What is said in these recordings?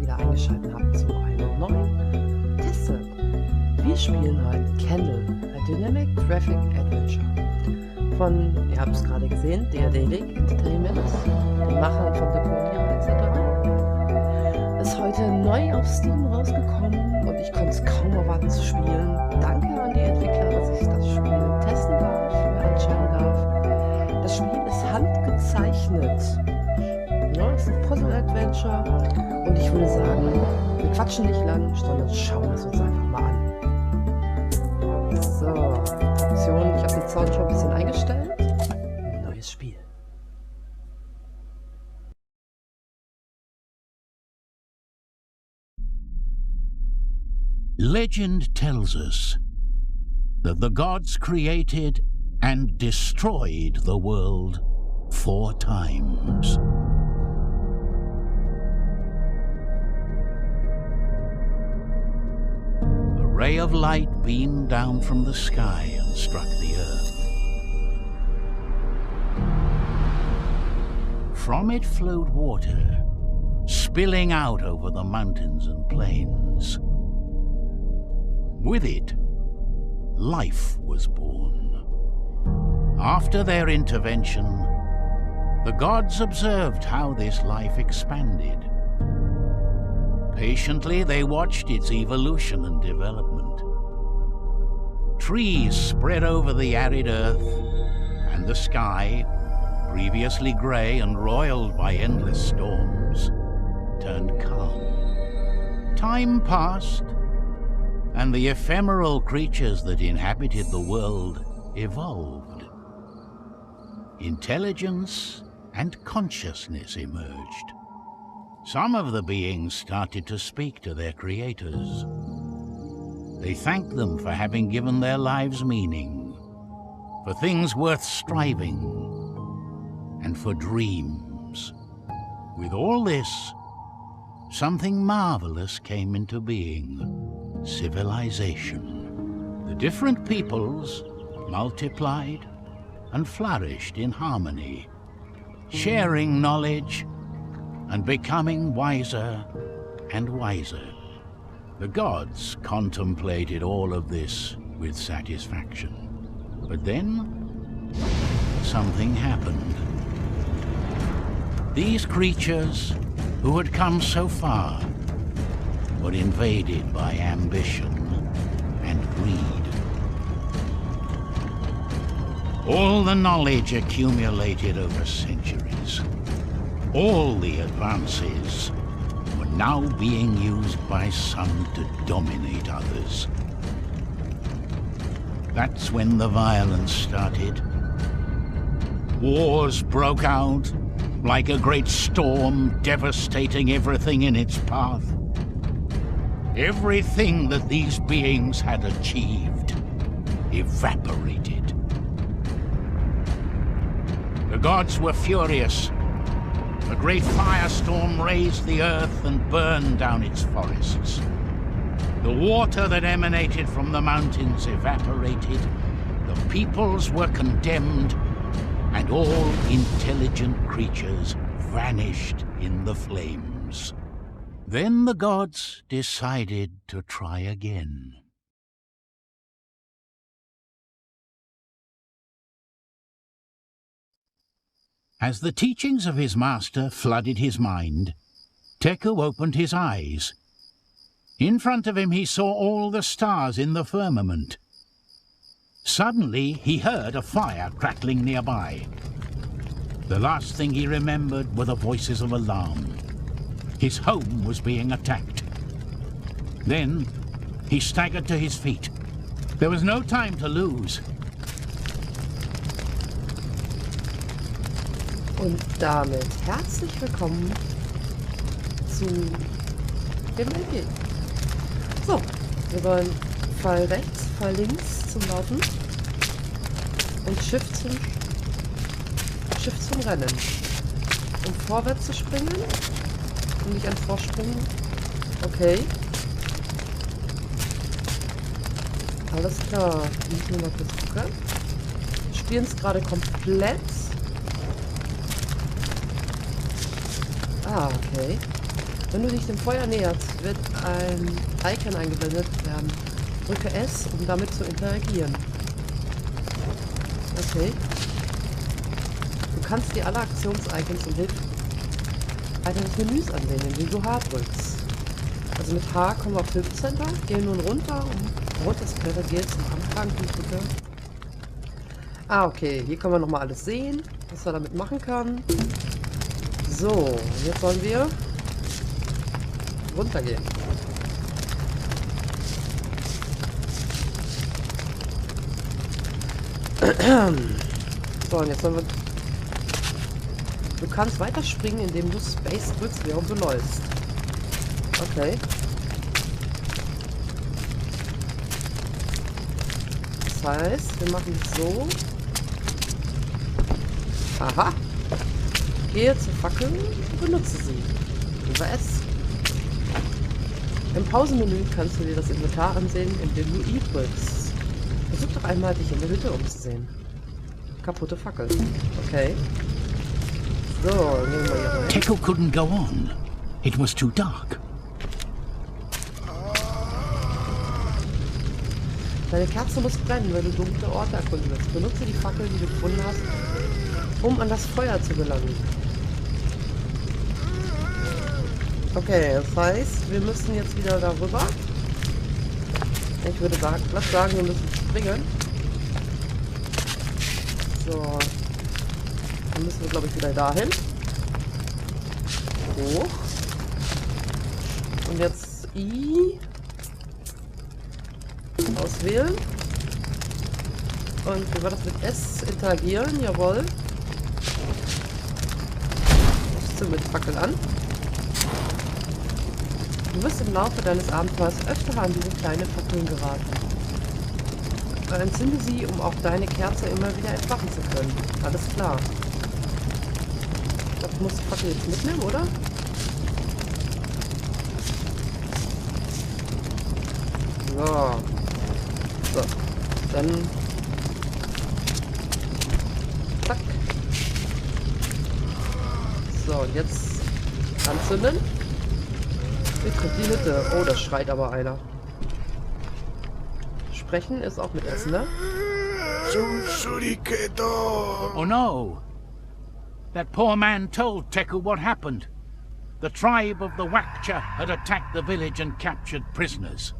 wieder eingeschaltet habt zu einem neuen Teste. Wir spielen heute Candle, a Dynamic Graphic Adventure von, ihr habt es gerade gesehen, Daedalic Entertainment, den Machern von Teku etc. Ist heute neu auf Steam rausgekommen und ich konnte es kaum erwarten zu spielen. Danke an die Entwickler, dass ich das Spiel testen darf, mir anschauen darf. Das Spiel ist handgezeichnet. Ja, es ist ein Puzzle-Adventure und ich würde sagen, wir quatschen nicht lang, sondern schauen es uns einfach mal an. So, Option, ich habe den Sound schon ein bisschen eingestellt. Neues Spiel. Legend tells us that the gods created and destroyed the world 4 times. A ray of light beamed down from the sky and struck the earth. From it flowed water, spilling out over the mountains and plains. With it, life was born. After their intervention, the gods observed how this life expanded. Patiently, they watched its evolution and development. Trees spread over the arid earth, and the sky, previously grey and roiled by endless storms, turned calm. Time passed, and the ephemeral creatures that inhabited the world evolved. Intelligence and consciousness emerged. Some of the beings started to speak to their creators. They thanked them for having given their lives meaning, for things worth striving, and for dreams. With all this, something marvelous came into being: civilization. The different peoples multiplied and flourished in harmony, sharing knowledge and becoming wiser and wiser. The gods contemplated all of this with satisfaction. But then, something happened. These creatures, who had come so far, were invaded by ambition and greed. All the knowledge accumulated over centuries, all the advances, were now being used by some to dominate others. That's when the violence started. Wars broke out like a great storm, devastating everything in its path. Everything that these beings had achieved evaporated. The gods were furious. A great firestorm razed the earth and burned down its forests. The water that emanated from the mountains evaporated. The peoples were condemned, and all intelligent creatures vanished in the flames. Then the gods decided to try again. As the teachings of his master flooded his mind, Teku opened his eyes. In front of him he saw all the stars in the firmament. Suddenly he heard a fire crackling nearby. The last thing he remembered were the voices of alarm. His home was being attacked. Then he staggered to his feet. There was no time to lose. Und damit herzlich willkommen zu dem LP. So, wir wollen Pfeil rechts, Pfeil links zum Laufen und Shift zum Rennen. Um vorwärts zu springen und nicht an Vorsprung. Okay. Alles klar. Ich muss mal kurz gucken. Wir spielen es gerade komplett. Ah, okay. Wenn du dich dem Feuer näherst, wird ein Icon eingeblendet werden. Drücke S, um damit zu interagieren. Okay. Du kannst dir alle Aktions-Icons und Hilfe des Menüs ansehen, indem du H drückst. Also mit H kommen wir auf Hilfecenter, gehen nun runter und runter geht zum Anfang. Drücke. Ah, okay. Hier können wir nochmal alles sehen, was er damit machen kann. So, jetzt sollen wir runtergehen. So, und jetzt sollen wir... Du kannst weiterspringen, indem du Space drückst, während du läufst. Okay. Das heißt, wir machen es so. Aha. Gehe zur Fackel und benutze sie. Über S. Im Pausenmenü kannst du dir das Inventar ansehen, indem du I drückst. Versuch doch einmal, dich in der Hütte umzusehen. Kaputte Fackel. Okay. So, nehmen wir hier rein. Teku couldn't go on. It was too dark. Deine Kerze muss brennen, wenn du dunkle Orte erkunden willst. Benutze die Fackel, die du gefunden hast, um an das Feuer zu gelangen. Okay, das heißt, wir müssen jetzt wieder darüber. Ich würde sagen, wir müssen springen. So. Dann müssen wir, glaube ich, wieder dahin. Hoch. Und jetzt I. Auswählen. Und wie war das mit S? Interagieren, jawohl. Rufst du mit Fackel an. Du wirst im Laufe deines Abenteuers öfter an diese kleine Fackeln geraten. Entzünde sie, um auch deine Kerze immer wieder entfachen zu können. Alles klar. Ich glaube, ich muss die Fackel jetzt mitnehmen, oder? So. So. Dann... Zack. So, und jetzt anzünden. Betritt die Hütte. Oh, das schreit aber einer. Sprechen ist auch mit Essen, ne? Oh no! That poor man told Teku what happened. The tribe of the Wakcha had attacked the village and captured prisoners.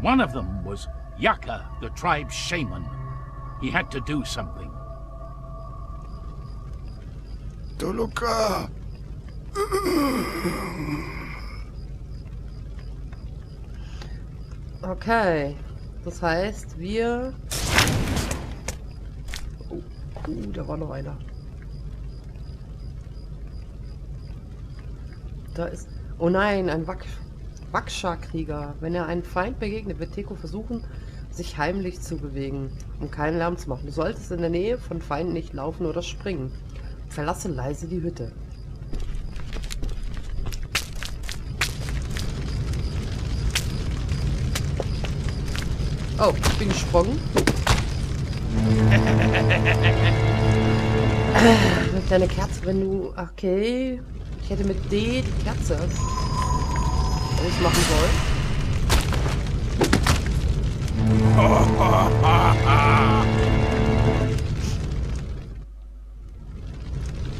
One of them was Yaka, the tribe's shaman. He had to do something. Toluka! Okay. Das heißt, wir... Oh, da war noch einer. Da ist... Oh nein, ein Waksha-Krieger. Wenn er einem Feind begegnet, wird Teku versuchen, sich heimlich zu bewegen, um keinen Lärm zu machen. Du solltest in der Nähe von Feinden nicht laufen oder springen. Verlasse leise die Hütte. Oh, ich bin gesprungen. Mit deiner Kerze, wenn du... Okay. Ich hätte mit D die Kerze, wenn ich machen soll.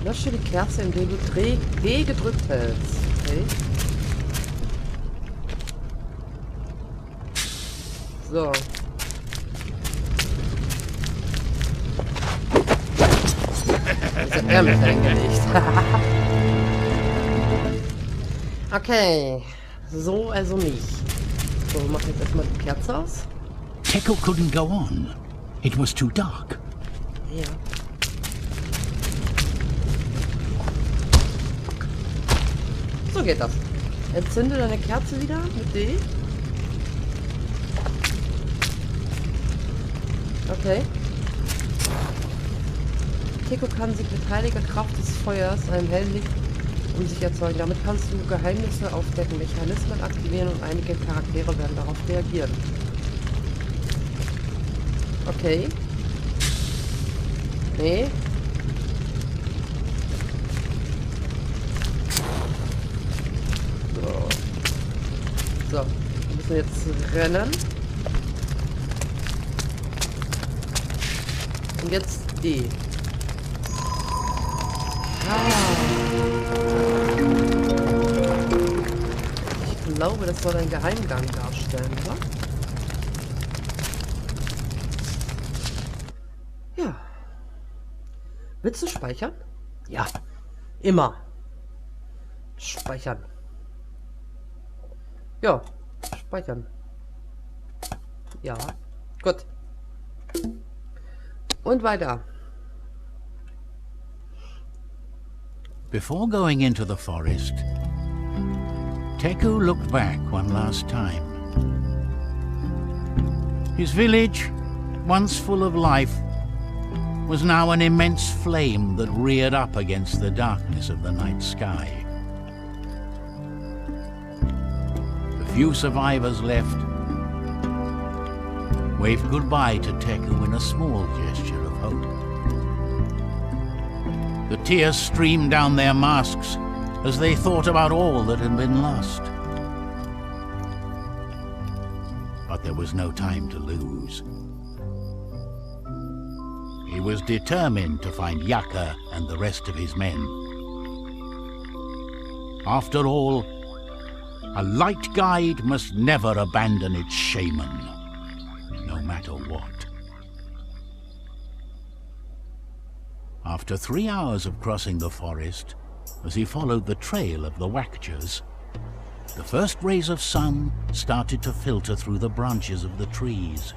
Lösche die Kerze, indem du D gedrückt hältst. Okay. So. Jetzt hat er mich reingelegt. Okay. So, also nicht. So, wir machen jetzt erstmal die Kerze aus. Teku couldn't go on. It was too dark. Ja. So geht das. Entzünde deine Kerze wieder mit D. Okay. Teku kann sich mit heiliger Kraft des Feuers einem hellen Licht um sich erzeugen. Damit kannst du Geheimnisse aufdecken, Mechanismen aktivieren und einige Charaktere werden darauf reagieren. Okay. Nee. So, wir müssen jetzt rennen. Und jetzt E. Ich glaube, das soll ein Geheimgang darstellen, oder? Ja. Willst du speichern? Ja. Immer. Speichern. Ja. Speichern. Ja. Gut. Und weiter. Before going into the forest, Teku looked back one last time. His village, once full of life, was now an immense flame that reared up against the darkness of the night sky. The few survivors left waved goodbye to Teku in a small gesture of hope. The tears streamed down their masks as they thought about all that had been lost. But there was no time to lose. He was determined to find Yaka and the rest of his men. After all, a light guide must never abandon its shaman, no matter what. After 3 hours of crossing the forest, as he followed the trail of the Wakchas, the first rays of sun started to filter through the branches of the trees.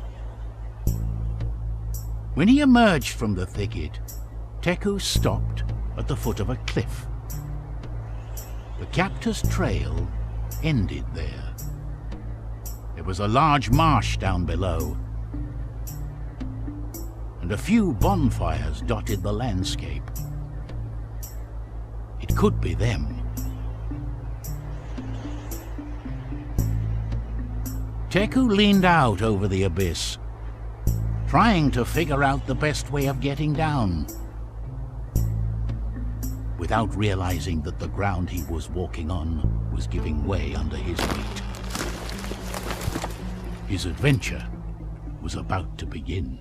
When he emerged from the thicket, Teku stopped at the foot of a cliff. The captor's trail ended there. There was a large marsh down below, and a few bonfires dotted the landscape. It could be them. Teku leaned out over the abyss, trying to figure out the best way of getting down, without realizing that the ground he was walking on was giving way under his weight. His adventure was about to begin.